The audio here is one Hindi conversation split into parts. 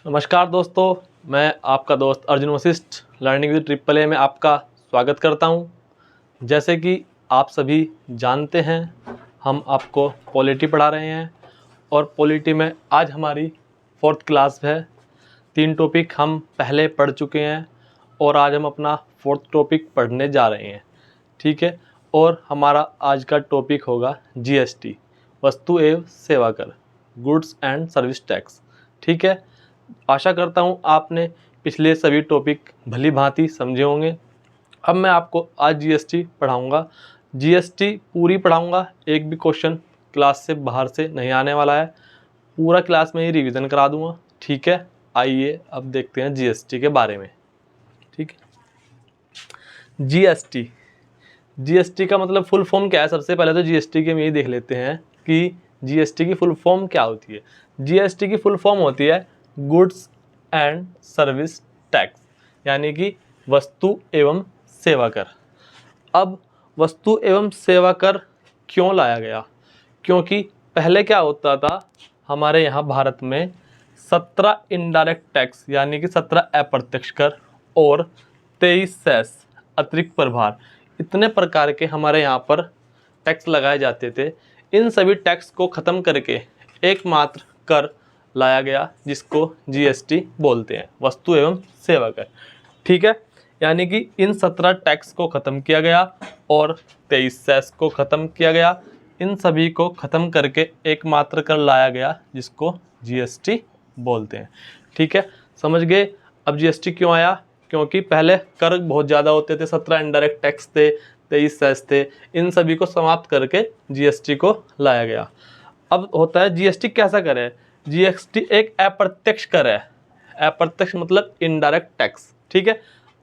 नमस्कार दोस्तों, मैं आपका दोस्त Arjun Vashishtha learning with triple A में आपका स्वागत करता हूं। जैसे कि आप सभी जानते हैं, हम आपको पॉलिटी पढ़ा रहे हैं और पॉलिटी में आज हमारी 4th क्लास है। 3 टॉपिक हम पहले पढ़ चुके हैं और आज हम अपना 4th टॉपिक पढ़ने जा रहे हैं। ठीक है, और हमारा आज का टॉपिक होगा जीएसटी, वस्तु एवं सेवा कर, गुड्स एंड सर्विस टैक्स। ठीक है, आशा करता हूँ आपने पिछले सभी टॉपिक भली भांति समझे होंगे। अब मैं आपको आज जीएसटी पढ़ाऊँगा। जीएसटी पूरी पढ़ाऊँगा, एक भी क्वेश्चन क्लास से बाहर से नहीं आने वाला है। पूरा क्लास में ही रिवीजन करा दूँगा। ठीक है, आइए अब देखते हैं जीएसटी के बारे में। ठीक है, जीएसटी का मतलब फुल फॉर्म क्या है। सबसे पहले तो जीएसटी के में ही देख लेते हैं कि जीएसटी की फुल फॉर्म क्या होती है। जीएसटी की फुल फॉर्म होती है गुड्स एंड सर्विस टैक्स, यानी कि वस्तु एवं सेवा कर। अब वस्तु एवं सेवा कर क्यों लाया गया? क्योंकि पहले क्या होता था, हमारे यहाँ भारत में 17 इनडायरेक्ट टैक्स यानी कि 17 अप्रत्यक्ष कर और 23 सेस अतिरिक्त प्रभार, इतने प्रकार के हमारे यहाँ पर टैक्स लगाए जाते थे। इन सभी टैक्स को ख़त्म करके एकमात्र कर लाया गया जिसको जीएसटी बोलते हैं, वस्तु एवं सेवा कर। ठीक है, यानी कि इन 17 टैक्स को ख़त्म किया गया और 23 सेस को ख़त्म किया गया। इन सभी को ख़त्म करके एकमात्र कर लाया गया जिसको जीएसटी बोलते हैं। ठीक है, समझ गए अब जीएसटी क्यों आया? क्योंकि पहले कर बहुत ज़्यादा होते थे, 17 इनडायरेक्ट टैक्स थे, 23 सेस थे। इन सभी को समाप्त करके जीएसटी को लाया गया। अब होता है जीएसटी कैसा कर है? जीएसटी एक अप्रत्यक्ष कर है। अप्रत्यक्ष मतलब इनडायरेक्ट टैक्स। ठीक है,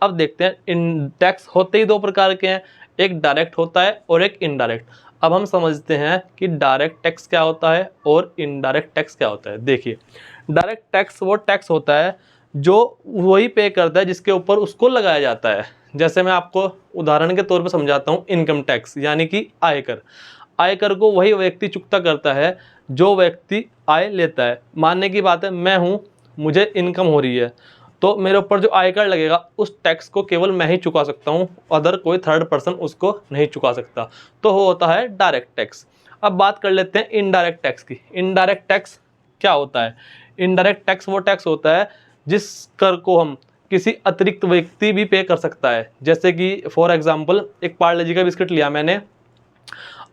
अब देखते हैं। इन टैक्स होते ही 2 प्रकार के हैं, एक डायरेक्ट होता है और एक इनडायरेक्ट। अब हम समझते हैं कि डायरेक्ट टैक्स क्या होता है और इनडायरेक्ट टैक्स क्या होता है। देखिए, डायरेक्ट टैक्स वो टैक्स होता है जो वही पे करता है जिसके ऊपर उसको लगाया जाता है। जैसे मैं आपको उदाहरण के तौर पर समझाता हूँ, इनकम टैक्स यानी कि आयकर। आयकर को वही व्यक्ति चुकता करता है जो व्यक्ति आय लेता है। मानने की बात है, मैं हूँ, मुझे इनकम हो रही है, तो मेरे ऊपर जो आयकर लगेगा उस टैक्स को केवल मैं ही चुका सकता हूँ, अदर कोई थर्ड पर्सन उसको नहीं चुका सकता। तो वो होता है डायरेक्ट टैक्स। अब बात कर लेते हैं इनडायरेक्ट टैक्स की। इनडायरेक्ट टैक्स क्या होता है? इनडायरेक्ट टैक्स वो टैक्स होता है जिस कर को हम किसी अतिरिक्त व्यक्ति भी पे कर सकता है। जैसे कि फॉर एग्जाम्पल, एक पार्ले जी का बिस्किट लिया मैंने,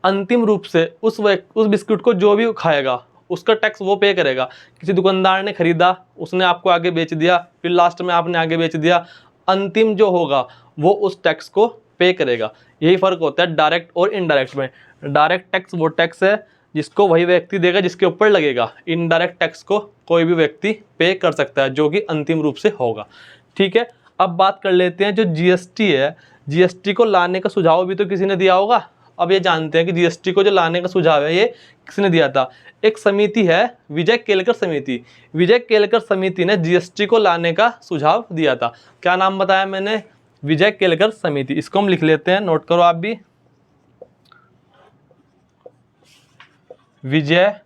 अंतिम रूप से उस बिस्कुट को जो भी खाएगा उसका टैक्स वो पे करेगा। किसी दुकानदार ने खरीदा, उसने आपको आगे बेच दिया, फिर लास्ट में आपने आगे बेच दिया, अंतिम जो होगा वो उस टैक्स को पे करेगा। यही फ़र्क होता है डायरेक्ट और इनडायरेक्ट में। डायरेक्ट टैक्स वो टैक्स है जिसको वही व्यक्ति देगा जिसके ऊपर लगेगा। इनडायरेक्ट टैक्स को कोई भी व्यक्ति पे कर सकता है जो कि अंतिम रूप से होगा। ठीक है, अब बात कर लेते हैं जो जीएसटी है। जीएसटी को लाने का सुझाव भी तो किसी ने दिया होगा। अब ये जानते हैं कि जीएसटी को जो लाने का सुझाव है ये किसने दिया था। एक समिति है, विजय केलकर समिति। विजय केलकर समिति ने जीएसटी को लाने का सुझाव दिया था। क्या नाम बताया मैंने? विजय केलकर समिति। इसको हम लिख लेते हैं, नोट करो आप भी। विजय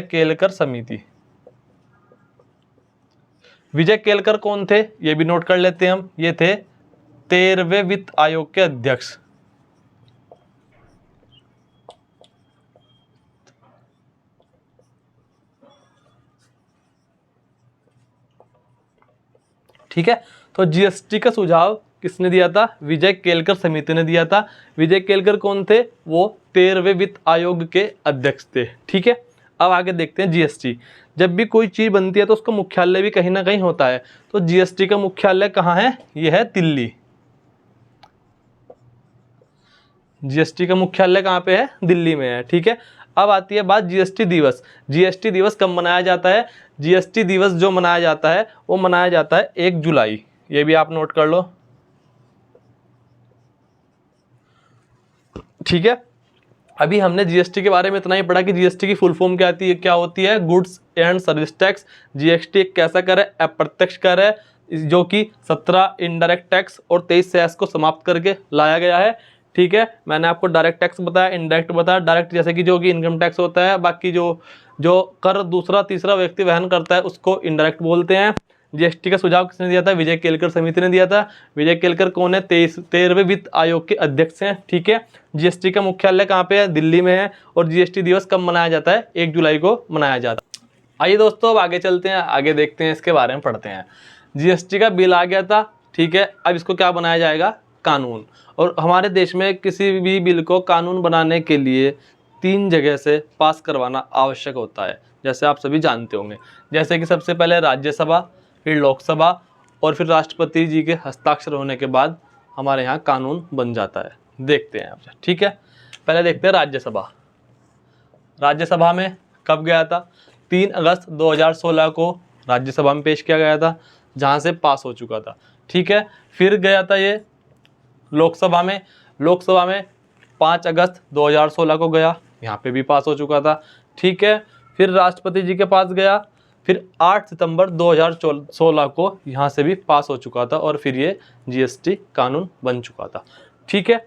केलकर समिति। विजय केलकर कौन थे ये भी नोट कर लेते हैं हम। ये थे 13वें वित्त आयोग के अध्यक्ष। ठीक है, तो जीएसटी का सुझाव किसने दिया था? विजय केलकर समिति ने दिया था। विजय केलकर कौन थे? वो 13वें वित्त आयोग के अध्यक्ष थे। ठीक है, अब आगे देखते हैं जीएसटी। जब भी कोई चीज़ बनती है तो उसका मुख्यालय भी कहीं ना कहीं होता है। तो जीएसटी का मुख्यालय कहाँ है? ये है दिल्ली। जीएसटी का मुख्यालय कहाँ पे है? दिल्ली में है। ठीक है, अब आती है बात जीएसटी दिवस। जीएसटी दिवस कब मनाया जाता है? जीएसटी दिवस जो मनाया जाता है वो मनाया जाता है 1 जुलाई। ये भी आप नोट कर लो। ठीक है, अभी हमने जीएसटी के बारे में इतना ही पढ़ा कि जीएसटी की फुल फॉर्म क्या होती है? Goods and service tax. GST एक कैसा कर है? अप्रत्यक्ष कर है, जो कि 17 इनडायरेक्ट टैक्स और 23 सेस को समाप्त करके लाया गया है। ठीक है, मैंने आपको डायरेक्ट टैक्स बताया, इनडायरेक्ट बताया। डायरेक्ट जैसे कि जो कि इनकम टैक्स होता है, बाकी जो जो कर दूसरा तीसरा व्यक्ति वहन करता है उसको इनडायरेक्ट बोलते हैं। जीएसटी का सुझाव किसने दिया था? विजय केलकर समिति ने दिया था। विजय केलकर कौन है? 13वें वित्त आयोग के अध्यक्ष हैं। ठीक है। जीएसटी का मुख्यालय कहाँ पे है? दिल्ली में है। और जीएसटी दिवस कब मनाया जाता है? 1 जुलाई को मनाया जाता है। आइए दोस्तों अब आगे चलते हैं, आगे देखते हैं, इसके बारे में पढ़ते हैं। जीएसटी का बिल आ गया था। ठीक है। अब इसको क्या बनाया जाएगा? कानून। और हमारे देश में किसी भी बिल को कानून बनाने के लिए 3 जगह से पास करवाना आवश्यक होता है, जैसे आप सभी जानते होंगे। जैसे कि सबसे पहले राज्यसभा, फिर लोकसभा और फिर राष्ट्रपति जी के हस्ताक्षर होने के बाद हमारे यहाँ कानून बन जाता है। देखते हैं आपसे। ठीक है। पहले देखते हैं राज्यसभा। राज्यसभा में कब गया था? 3 अगस्त 2016 को राज्यसभा में पेश किया गया था, जहाँ से पास हो चुका था। ठीक है। फिर गया था ये लोकसभा में। लोकसभा में 5 अगस्त 2016 को गया, यहाँ पे भी पास हो चुका था। ठीक है। फिर राष्ट्रपति जी के पास गया, फिर 8 सितंबर 2016 को यहाँ से भी पास हो चुका था और फिर ये जीएसटी कानून बन चुका था। ठीक है।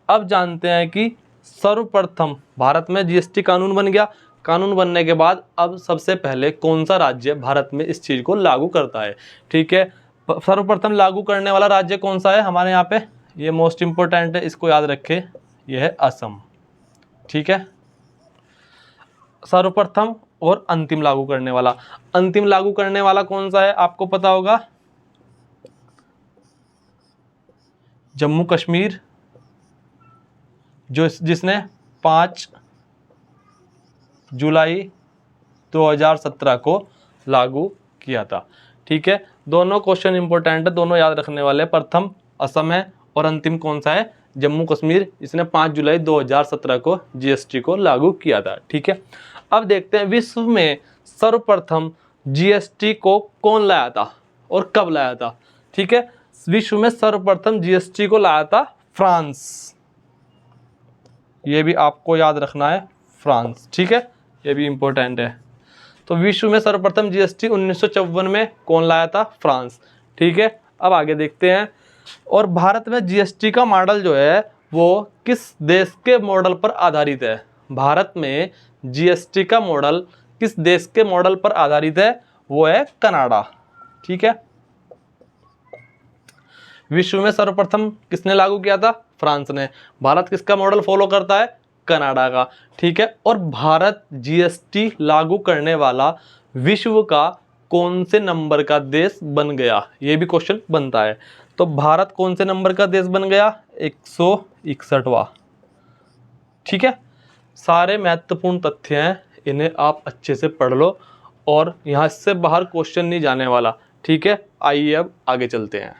अब जानते हैं कि सर्वप्रथम भारत में जीएसटी कानून बन गया। कानून बनने के बाद अब सबसे पहले कौन सा राज्य भारत में इस चीज़ को लागू करता है? ठीक है। सर्वप्रथम लागू करने वाला राज्य कौन सा है हमारे यहाँ पे? ये मोस्ट इम्पोर्टेंट है, इसको याद रखें, यह है असम। ठीक है। सर्वप्रथम और अंतिम लागू करने वाला। अंतिम लागू करने वाला कौन सा है? आपको पता होगा, जम्मू कश्मीर, जिसने 5 जुलाई 2017 को लागू किया था। ठीक है। दोनों क्वेश्चन इंपॉर्टेंट है, दोनों याद रखने वाले। प्रथम असम है और अंतिम कौन सा है? जम्मू कश्मीर। इसने 5 जुलाई 2017 को जीएसटी को लागू किया था। ठीक है। अब देखते हैं विश्व में सर्वप्रथम जीएसटी को कौन लाया था और कब लाया था? ठीक है। विश्व में सर्वप्रथम जीएसटी को लाया था फ्रांस। ये भी आपको याद रखना है, फ्रांस। ठीक है। ये भी इंपॉर्टेंट है। तो विश्व में सर्वप्रथम जीएसटी 1954 में कौन लाया था? फ्रांस। ठीक है। अब आगे देखते हैं। और भारत में जीएसटी का मॉडल जो है वो किस देश के मॉडल पर आधारित है? भारत में जीएसटी का मॉडल किस देश के मॉडल पर आधारित है? वो है कनाडा। ठीक है। विश्व में सर्वप्रथम किसने लागू किया था? फ्रांस ने। भारत किसका मॉडल फॉलो करता है? कनाडा का। ठीक है। और भारत जीएसटी लागू करने वाला विश्व का कौन से नंबर का देश बन गया? ये भी क्वेश्चन बनता है। तो भारत कौन से नंबर का देश बन गया? 161वां। ठीक है। सारे महत्वपूर्ण तथ्य हैं, इन्हें आप अच्छे से पढ़ लो और यहाँ से बाहर क्वेश्चन नहीं जाने वाला। ठीक है। आइए अब आगे चलते हैं।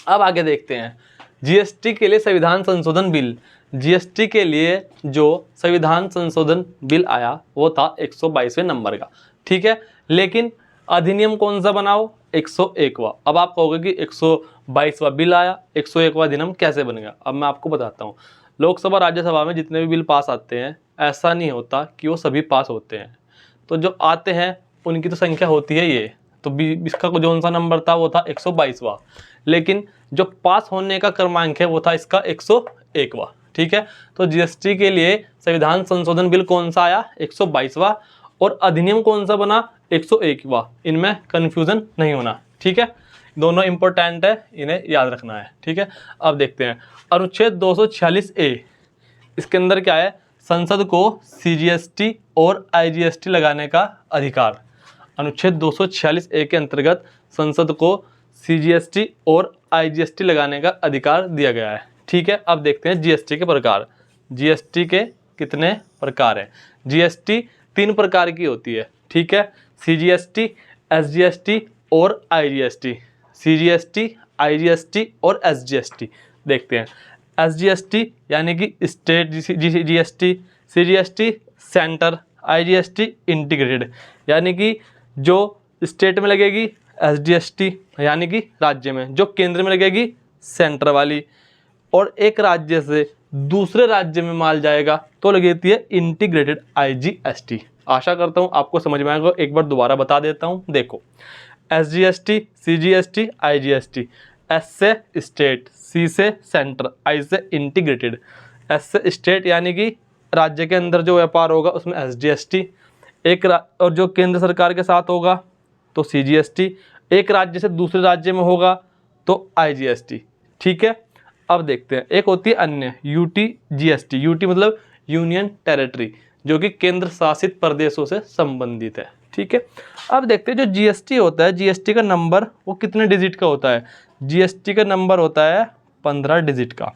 अब आगे देखते हैं जीएसटी के लिए संविधान संशोधन बिल। जीएसटी के लिए जो संविधान संशोधन बिल आया वो था 122वें नंबर का। ठीक है। लेकिन अधिनियम कौन सा बनाओ? 101वां। अब आप कहोगे कि 122वां बिल आया, 101वां अधिनियम कैसे बन गया? अब मैं आपको बताता हूँ। लोकसभा राज्यसभा में जितने भी बिल पास आते हैं, ऐसा नहीं होता कि वो सभी पास होते हैं। तो जो आते हैं उनकी तो संख्या होती है ये। तो इसका जो सा नंबर था वो था 122वां। लेकिन जो पास होने का क्रमांक है वो था इसका 101वां। ठीक है। तो जीएसटी के लिए संविधान संशोधन बिल कौन सा आया? 122वां। और अधिनियम कौन सा बना? 101वां। इनमें कंफ्यूजन नहीं होना। ठीक है। दोनों इंपॉर्टेंट है, इन्हें याद रखना है। ठीक है। अब देखते हैं अनुच्छेद 246A। इसके अंदर क्या है? संसद को सीजीएसटी और आईजीएसटी लगाने का अधिकार। अनुच्छेद 246A के अंतर्गत संसद को सीजीएसटी और आईजीएसटी लगाने का अधिकार दिया गया है। ठीक है। अब देखते हैं जीएसटी के प्रकार। जीएसटी के कितने प्रकार हैं? जीएसटी 3 प्रकार की होती है। ठीक है। सीजीएसटी, एसजीएसटी और आईजीएसटी। सीजीएसटी, आईजीएसटी और एसजीएसटी। देखते हैं। एसजीएसटी यानी कि state GST, CGST centre, IGST integrated यानी कि जो स्टेट में लगेगी, एसजीएसटी यानी कि राज्य में, जो केंद्र में लगेगी सेंटर वाली, और एक राज्य से दूसरे राज्य में माल जाएगा तो लगती है इंटीग्रेटेड आईजीएसटी। आशा करता हूँ आपको समझ में आएगा। एक बार दोबारा बता देता हूँ। देखो, एसजीएसटी, सीजीएसटी, आईजीएसटी। एस से स्टेट, सी से सेंटर, आई से इंटीग्रेटेड। एस से स्टेट यानी कि राज्य के अंदर जो व्यापार होगा उसमें SGST, और जो केंद्र सरकार के साथ होगा तो CGST, एक राज्य से दूसरे राज्य में होगा तो IGST। ठीक है, अब देखते हैं, एक होती है अन्य UTGST। UT मतलब यूनियन टेरिटरी, जो कि केंद्र शासित प्रदेशों से संबंधित है। ठीक है, अब देखते हैं जो GST होता है, GST का नंबर वो कितने डिजिट का होता है। GST का नंबर होता है 15 डिजिट का।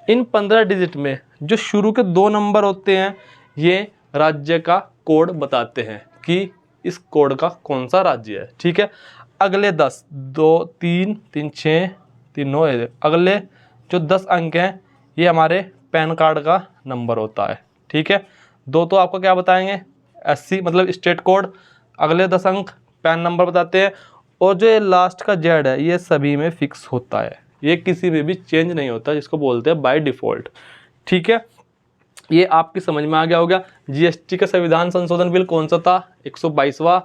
इन 15 डिजिट में जो शुरू के 2 नंबर होते हैं ये राज्य का कोड बताते हैं कि इस कोड का कौन सा राज्य है। ठीक है, अगले 10, 2 3 3 6 3 9, अगले जो 10 अंक हैं ये हमारे पैन कार्ड का नंबर होता है। ठीक है, 2 तो आपको क्या बताएंगे, SC मतलब स्टेट कोड, अगले 10 अंक पैन नंबर बताते हैं, और जो ये लास्ट का Z है ये सभी में फिक्स होता है, ये किसी में भी चेंज नहीं होता, जिसको बोलते हैं बाय डिफ़ॉल्ट। ठीक है, ये आपकी समझ में आ गया होगा। GST का संविधान संशोधन बिल कौन सा था, 122वां।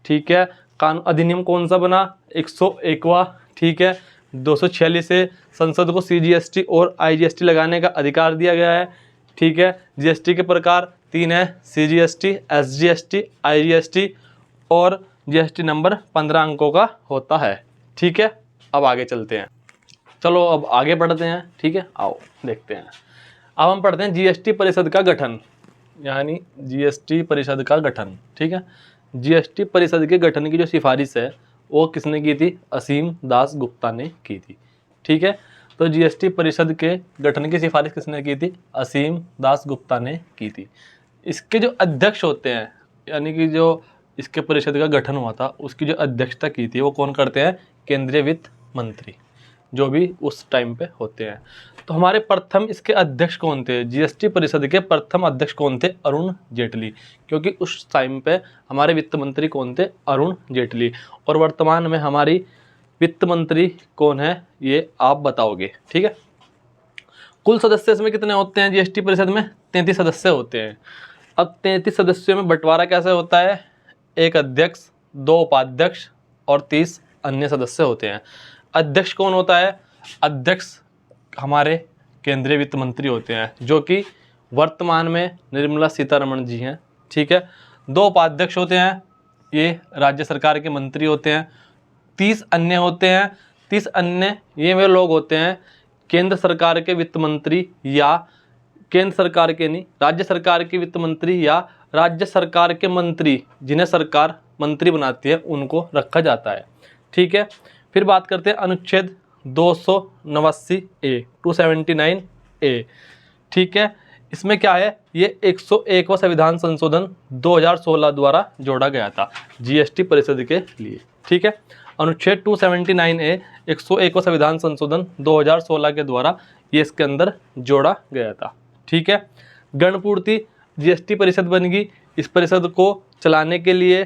ठीक है, कानून अधिनियम कौन सा बना, 101वां। ठीक है, 246 से संसद को CGST और IGST लगाने का अधिकार दिया गया है। ठीक है, GST के प्रकार 3 है, CGST, SGST, IGST, और GST नंबर 15 अंकों का होता है। ठीक है, अब आगे चलते हैं, चलो अब आगे बढ़ते हैं। ठीक है, आओ देखते हैं। अब हम पढ़ते हैं GST परिषद का गठन, यानी GST परिषद का गठन। ठीक है, GST परिषद के गठन की जो सिफारिश है वो किसने की थी, असीम दास गुप्ता ने की थी। ठीक है, तो GST परिषद के गठन की सिफारिश किसने की थी, असीम दास गुप्ता ने की थी। इसके जो अध्यक्ष होते हैं, यानी कि जो इसके परिषद का गठन हुआ था उसकी जो अध्यक्षता की थी वो कौन करते हैं, केंद्रीय वित्त मंत्री, जो भी उस टाइम पे होते हैं। तो हमारे प्रथम इसके अध्यक्ष कौन थे, GST परिषद के प्रथम अध्यक्ष कौन थे, अरुण जेटली, क्योंकि उस टाइम पे हमारे वित्त मंत्री कौन थे, अरुण जेटली। और वर्तमान में हमारी वित्त मंत्री कौन है ये आप बताओगे। ठीक है, कुल सदस्य इसमें कितने होते हैं, GST परिषद में 33 सदस्य होते हैं। अब 33 सदस्यों में बंटवारा कैसे होता है, एक अध्यक्ष, 2 उपाध्यक्ष और 30 अन्य सदस्य होते हैं। अध्यक्ष कौन होता है, अध्यक्ष हमारे केंद्रीय वित्त मंत्री होते हैं, जो कि वर्तमान में निर्मला सीतारमण जी हैं। ठीक है, 2 उपाध्यक्ष होते हैं, ये राज्य सरकार के मंत्री होते हैं। 30 अन्य होते हैं, 30 अन्य ये वे लोग होते हैं केंद्र सरकार के वित्त मंत्री, या केंद्र सरकार के नहीं, राज्य सरकार के वित्त मंत्री या राज्य सरकार के मंत्री, जिन्हें सरकार मंत्री बनाती है, उनको रखा जाता है। ठीक है, फिर बात करते हैं अनुच्छेद 289A 279A। ठीक है, इसमें क्या है, ये 101वां संविधान संशोधन 2016 द्वारा जोड़ा गया था GST परिषद के लिए। ठीक है, अनुच्छेद 279A 101वां संविधान संशोधन 2016 के द्वारा ये इसके अंदर जोड़ा गया था। ठीक है, गणपूर्ति GST परिषद बनेगी। इस परिषद को चलाने के लिए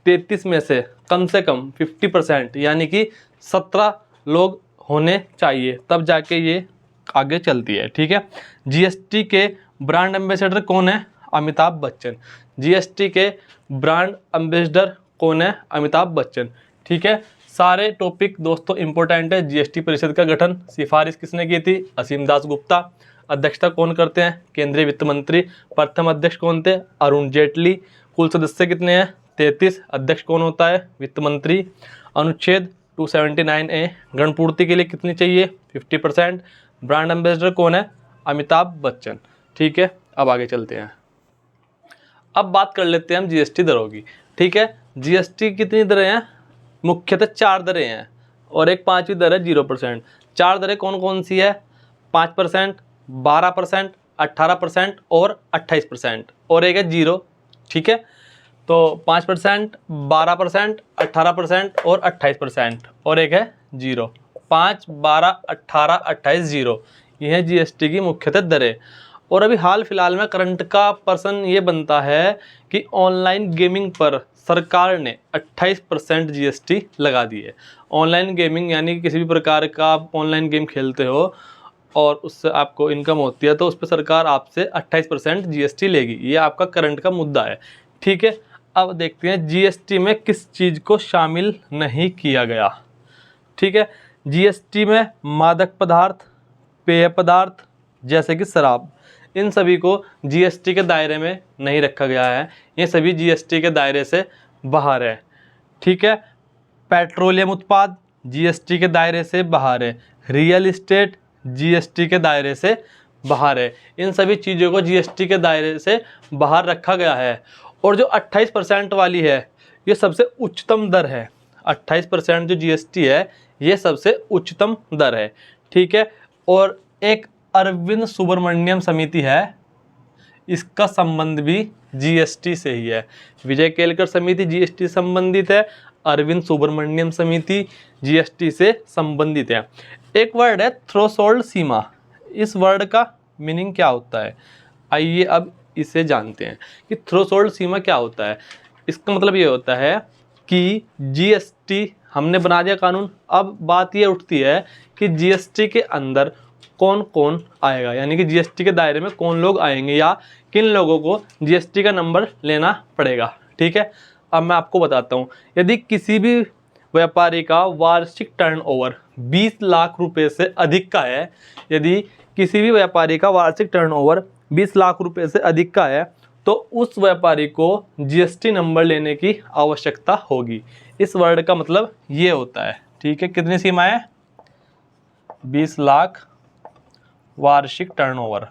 33 में से कम 50% यानी कि 17 लोग होने चाहिए, तब जाके ये आगे चलती है। ठीक है, GST के ब्रांड एम्बेसडर कौन है, अमिताभ बच्चन। GST के ब्रांड एम्बेसडर कौन है, अमिताभ बच्चन। ठीक है, सारे टॉपिक दोस्तों इंपॉर्टेंट है। GST परिषद का गठन, सिफारिश किसने की थी, असीम दास गुप्ता। अध्यक्षता कौन करते हैं, केंद्रीय वित्त मंत्री। प्रथम अध्यक्ष कौन थे, अरुण जेटली। कुल सदस्य कितने हैं, 33। अध्यक्ष कौन होता है, वित्त मंत्री। अनुच्छेद 279A गणपूर्ति के लिए कितनी चाहिए, 50%। ब्रांड एम्बेसडर कौन है, अमिताभ बच्चन। ठीक है, अब आगे चलते हैं। अब बात कर लेते हैं हम GST दरों की। ठीक है, GST कितनी दरें हैं, मुख्यतः 4 दरें हैं और एक 5वीं दर है 0%। 4 दरें कौन कौन सी है, 5%, 12%, 18% और 28%, और एक है 0। ठीक है, तो 5%, 12%, 18% और 28%, और एक है 0। 5, 12, 18, 28, 0, ये है GST की मुख्यतः दरें। और अभी हाल फिलहाल में करंट का पर्सन ये बनता है कि ऑनलाइन गेमिंग पर सरकार ने 28% GST लगा दी है। ऑनलाइन गेमिंग यानी कि किसी भी प्रकार का आप ऑनलाइन गेम खेलते हो और उससे आपको इनकम होती है, तो उस पर सरकार आपसे 28% GST लेगी। ये आपका करंट का मुद्दा है। ठीक है, अब देखते हैं GST में किस चीज़ को शामिल नहीं किया गया। ठीक है, GST में मादक पदार्थ, पेय पदार्थ जैसे कि शराब, इन सभी को जीएसटी के दायरे में नहीं रखा गया है, ये सभी जीएसटी के दायरे से बाहर है। ठीक है, पेट्रोलियम उत्पाद जीएसटी के दायरे से बाहर है, रियल इस्टेट जीएसटी के दायरे से बाहर है, इन सभी चीज़ों को जीएसटी के दायरे से बाहर रखा गया है। और जो 28% वाली है ये सबसे उच्चतम दर है, 28% जो जीएसटी है ये सबसे उच्चतम दर है। ठीक है, और एक अरविंद सुब्रमण्यम समिति है, इसका संबंध भी जीएसटी से ही है। विजय केलकर समिति जीएसटी संबंधित है, अरविंद सुब्रमण्यम समिति जीएसटी से संबंधित है। एक वर्ड है थ्रेशोल्ड सीमा, इस वर्ड का मीनिंग क्या होता है, आइए अब इसे जानते हैं कि थ्रेशोल्ड सीमा क्या होता है। इसका मतलब ये होता है कि जीएसटी हमने बना दिया कानून, अब बात ये उठती है कि जीएसटी के अंदर कौन कौन आएगा, यानी कि जीएसटी के दायरे में कौन लोग आएंगे या किन लोगों को जीएसटी का नंबर लेना पड़ेगा। ठीक है, अब मैं आपको बताता हूँ। यदि किसी भी व्यापारी का वार्षिक टर्नओवर 20 लाख रुपए से अधिक का है, यदि किसी भी व्यापारी का वार्षिक टर्नओवर 20 लाख रुपए से अधिक का है तो उस व्यापारी को जीएसटी नंबर लेने की आवश्यकता होगी। इस वर्ड का मतलब ये होता है। ठीक है, कितनी सीमा है, 20 लाख वार्षिक टर्नओवर।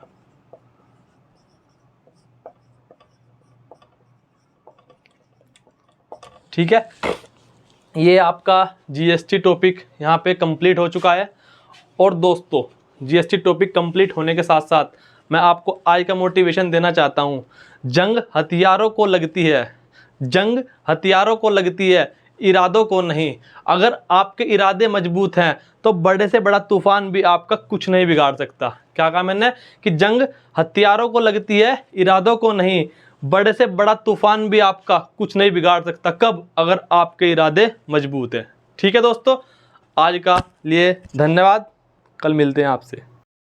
ठीक है, ये आपका जीएसटी टॉपिक यहाँ पे कंप्लीट हो चुका है। और दोस्तों, जीएसटी टॉपिक कंप्लीट होने के साथ साथ मैं आपको आज का मोटिवेशन देना चाहता हूँ। जंग हथियारों को लगती है, जंग हथियारों को लगती है, इरादों को नहीं। अगर आपके इरादे मजबूत हैं तो बड़े से बड़ा तूफान भी आपका कुछ नहीं बिगाड़ सकता। क्या कहा मैंने कि जंग हथियारों को लगती है, इरादों को नहीं। बड़े से बड़ा तूफान भी आपका कुछ नहीं बिगाड़ सकता, कब, अगर आपके इरादे मजबूत हैं। ठीक है दोस्तों, आज का लिए धन्यवाद, कल मिलते हैं आपसे।